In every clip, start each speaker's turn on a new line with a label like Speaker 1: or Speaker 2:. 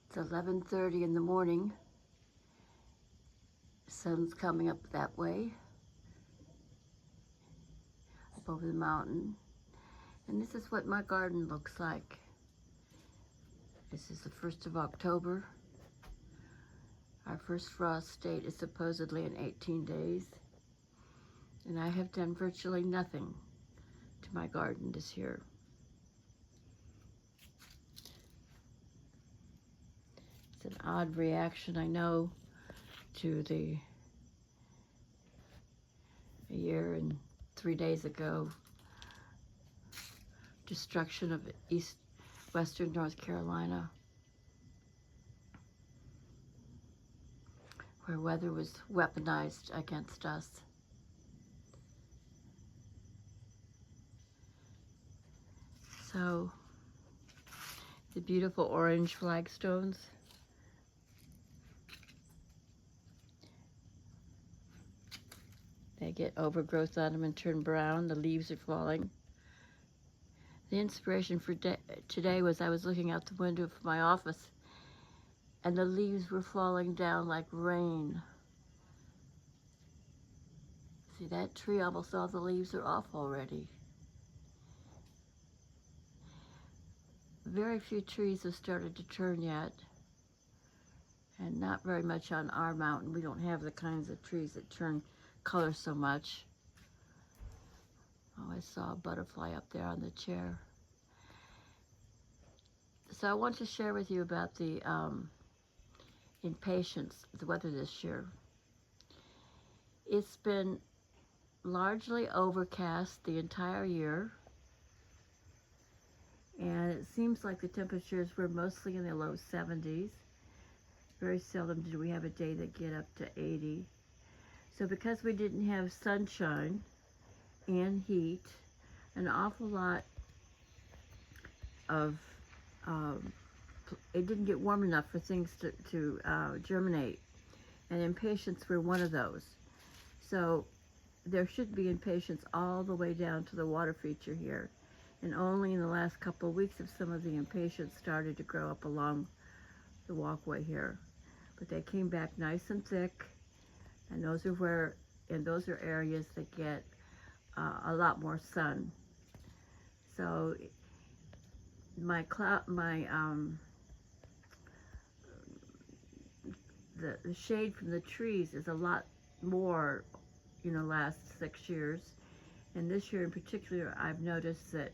Speaker 1: It's 11:30 in the morning. Sun's coming up that way, up over the mountain. And this is what my garden looks like. This is the 1st of October. Our first frost date is supposedly in 18 days. And I have done virtually nothing to my garden this year. It's an odd reaction, I know, to a year and 3 days ago destruction of western North Carolina, where weather was weaponized against us. So the beautiful orange flagstones, they get overgrowth on them and turn brown. The leaves are falling. The inspiration for today was I was looking out the window of my office and the leaves were falling down like rain. See, that tree, almost all the leaves are off already. Very few trees have started to turn yet, and not very much on our mountain. We don't have the kinds of trees that turn color so much. Oh, I saw a butterfly up there on the chair. So I want to share with you about the Impatiens, the weather this year. It's been largely overcast the entire year, and it seems like the temperatures were mostly in the low 70s. Very seldom did we have a day that get up to 80. So because we didn't have sunshine and heat, an awful lot of it didn't get warm enough for things to germinate, and impatiens were one of those. So there should be impatiens all the way down to the water feature here, and only in the last couple of weeks have some of the impatiens started to grow up along the walkway here. But they came back nice and thick, and those are areas that get a lot more sun. So the shade from the trees is a lot more, last 6 years. And this year in particular, I've noticed that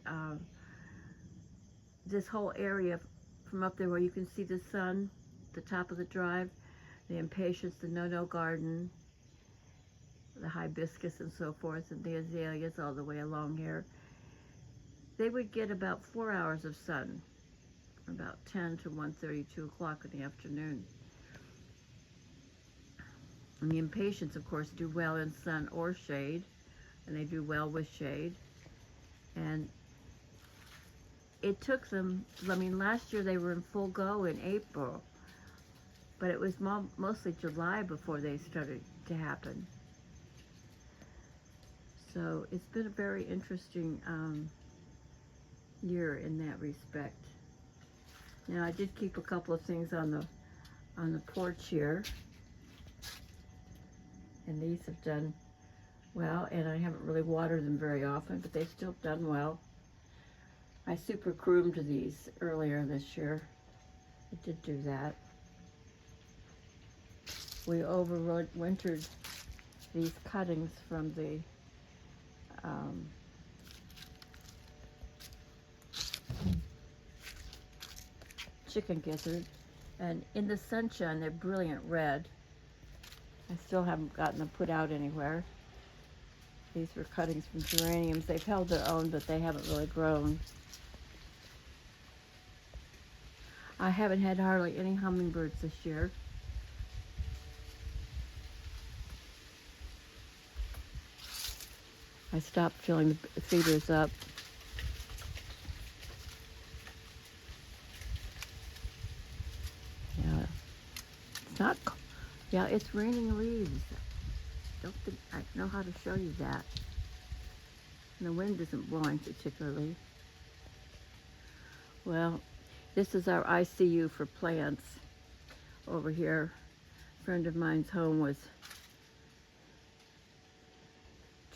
Speaker 1: this whole area from up there where you can see the sun, the top of the drive, the impatiens, the no-no garden, the hibiscus and so forth, and the azaleas all the way along here, they would get about 4 hours of sun, about 10 to 1:30, 2 o'clock in the afternoon. And the impatiens, of course, do well in sun or shade, and they do well with shade. And it took them, last year they were in full go in April, but it was mostly July before they started to happen. So it's been a very interesting year in that respect. Now, I did keep a couple of things on the porch here, and these have done well, and I haven't really watered them very often, but they've still done well. I super groomed these earlier this year. I did do that. We overwintered these cuttings from the chicken gizzard, and in the sunshine they're brilliant red. I still haven't gotten them put out anywhere. These were cuttings from geraniums. They've held their own, but they haven't really grown. I haven't had hardly any hummingbirds this year. I stopped filling the feeders up. Yeah, it's not. Yeah, it's raining leaves. Don't think I know how to show you that. And the wind isn't blowing particularly. Well, this is our ICU for plants. over here. A friend of mine's home was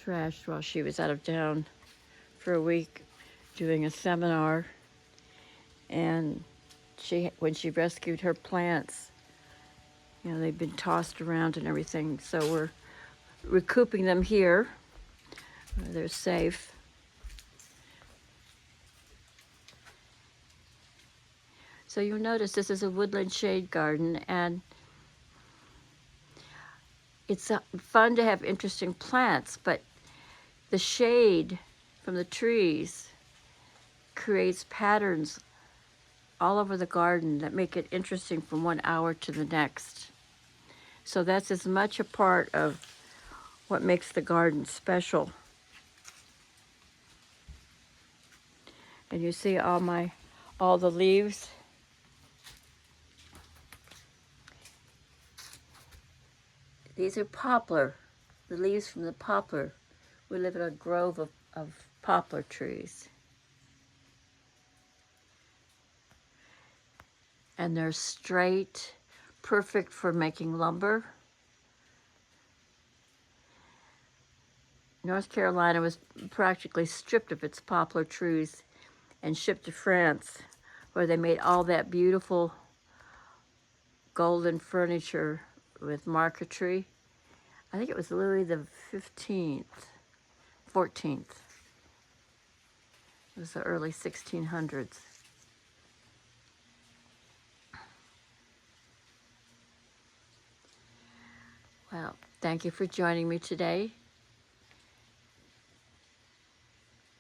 Speaker 1: trashed while she was out of town for a week doing a seminar. And when she rescued her plants, you know, they've been tossed around and everything. So we're recouping them here where they're safe. So you'll notice this is a woodland shade garden, and it's fun to have interesting plants, but the shade from the trees creates patterns all over the garden that make it interesting from one hour to the next. So that's as much a part of what makes the garden special. And you see all the leaves. These are poplar, the leaves from the poplar. We live in a grove of poplar trees. And they're straight, perfect for making lumber. North Carolina was practically stripped of its poplar trees and shipped to France, where they made all that beautiful golden furniture with marquetry. I think it was Louis the 15th, 14th. It was the early 1600s. Well, thank you for joining me today.